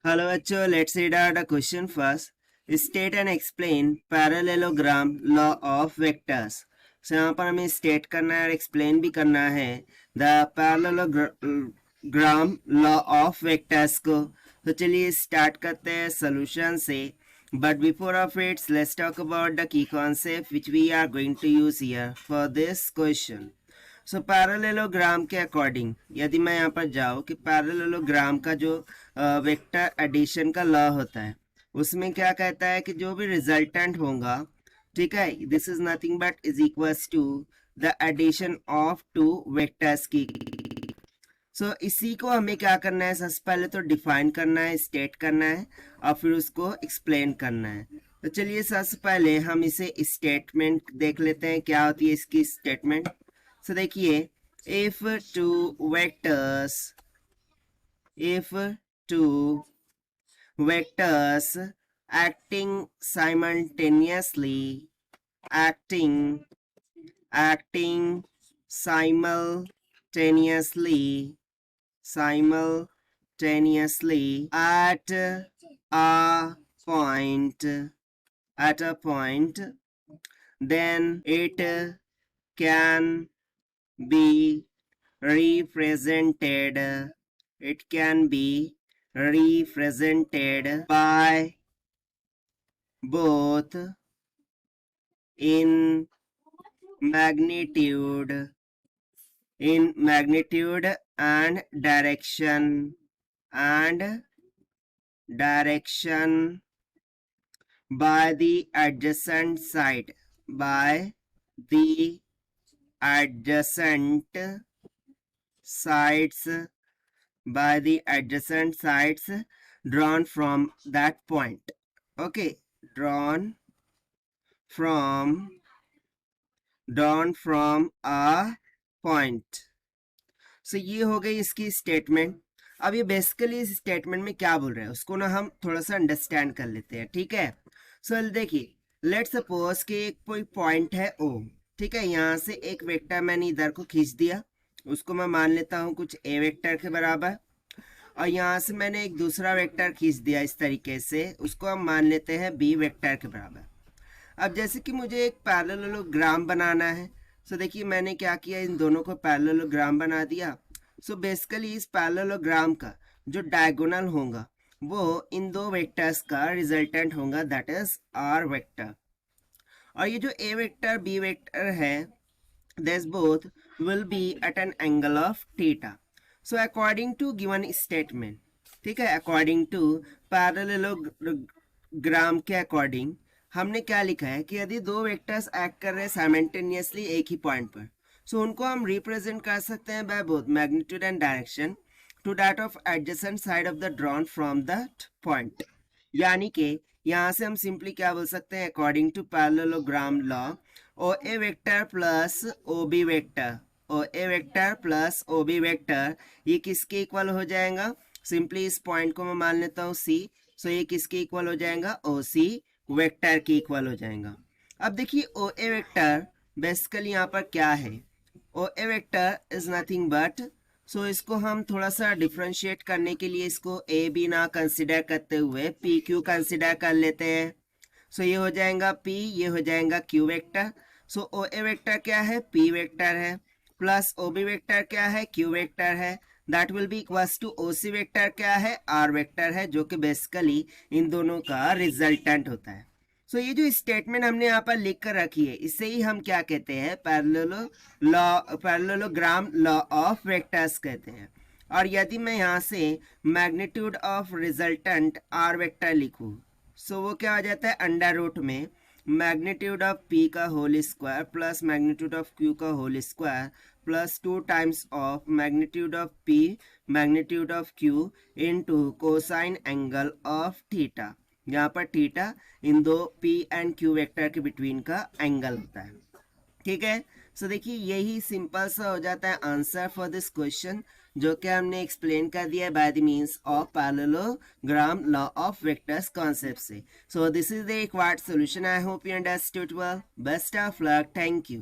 Hello बच्चों, let's read out the question first. State and explain parallelogram law of vectors. So यहाँ पर हमें state करना है और explain भी करना है the parallelogram law of vectors को. तो चलिए start करते हैं solution से. But before of it, let's talk about the key concept which we are going to use here for this question. So parallelogram के अकॉर्डिंग यदि मैं यहाँ पर जाऊँ कि पैरेललोग्राम का जो वेक्टर एडिशन का लॉ होता है उसमें क्या कहता है कि जो भी रिजल्टेंट होगा, ठीक है, this is nothing but is equals to the addition of two vectors की. सो इसी को हमें क्या करना है, सबसे पहले तो डिफाइन करना है, स्टेट करना है और फिर उसको एक्सप्लेन करना है. तो चलिए सबसे पहले हम इसे स्टेटमेंट देख लेते हैं, क्या होती है इसकी स्टेटमेंट. So देखिए, if two vectors acting simultaneously at a point, then it can be represented by both in magnitude and direction by the adjacent side drawn from that point. Okay, drawn from a point. So ये हो गई इसकी statement. अब ये basically इस statement में क्या बोल रहे हैं उसको ना हम थोड़ा सा अंडरस्टैंड कर लेते हैं, ठीक है. सो देखिए, लेट्स सपोज कि एक कोई पॉइंट है O, ठीक है. यहाँ से एक वेक्टर मैंने इधर को खींच दिया, उसको मैं मान लेता हूँ कुछ A वेक्टर के बराबर, और यहाँ से मैंने एक दूसरा वेक्टर खींच दिया इस तरीके से, उसको हम मान लेते हैं B वेक्टर के बराबर. अब जैसे कि मुझे एक पैरेललोग्राम बनाना है, सो देखिए मैंने क्या किया, इन दोनों को पैरेललोग्राम बना दिया. सो बेसिकली इस पैरेललोग्राम का जो डायगोनल होगा वो इन दो वेक्टर्स का रिजल्टेंट होगा, दैट इज R वेक्टर. और ये जो A वेक्टर B वेक्टर है, this both will be at an angle of theta. So according to given statement, ठीक है, अकॉर्डिंग टू पैरेललोग्राम के अकॉर्डिंग हमने क्या लिखा है कि यदि दो वेक्टर्स एक्ट कर रहे हैं साइमल्टेनियसली एक ही पॉइंट पर, सो उनको हम रिप्रेजेंट कर सकते हैं by both magnitude and direction to that of adjacent side of the drawn from that point. यानी कि यहाँ से हम सिंपली क्या बोल सकते हैं, according to parallelogram law, O A vector plus O B vector, O A vector plus O B vector, ये किसके इक्वल हो जाएगा, सिंपली इस पॉइंट को मैं मान लेता हूँ C. सो ये किसके इक्वल हो जाएगा, ओ सी वेक्टर के इक्वल हो जाएगा. अब देखिए ओ ए वेक्टर बेसिकली यहाँ पर क्या है, ओ A vector is nothing but, सो इसको हम थोड़ा सा डिफ्रेंशिएट करने के लिए इसको ए बी ना कंसिडर करते हुए पी क्यू कंसिडर कर लेते हैं. सो ये हो जाएगा P, ये हो जाएगा Q vector. So O A vector क्या है, P वेक्टर है, प्लस ओ बी वेक्टर क्या है, Q वेक्टर है, that will be equals to O C vector क्या है, R वेक्टर है, जो कि बेसिकली इन दोनों का रिजल्टेंट होता है. सो ये जो स्टेटमेंट हमने यहाँ पर लिख कर रखी है इसे ही हम क्या कहते हैं, पैरेललोग्राम लॉ ऑफ वेक्टर्स कहते हैं. और यदि मैं यहाँ से magnitude of resultant R vector लिखूँ, सो वो क्या हो जाता है, अंडर रूट में मैग्नीट्यूड ऑफ P का whole square plus magnitude of Q का whole square plus 2 times of magnitude of P magnitude of Q into cosine angle of theta. यहाँ पर थीटा इन दो P एंड Q वेक्टर के between का एंगल होता है, ठीक है. सो देखिए यही सिंपल सा हो जाता है आंसर फॉर दिस क्वेश्चन, जो कि हमने एक्सप्लेन कर दिया by the means of parallelogram law of vectors concept से. So this is the required solution. I hope you understood well. Best of luck. Thank you.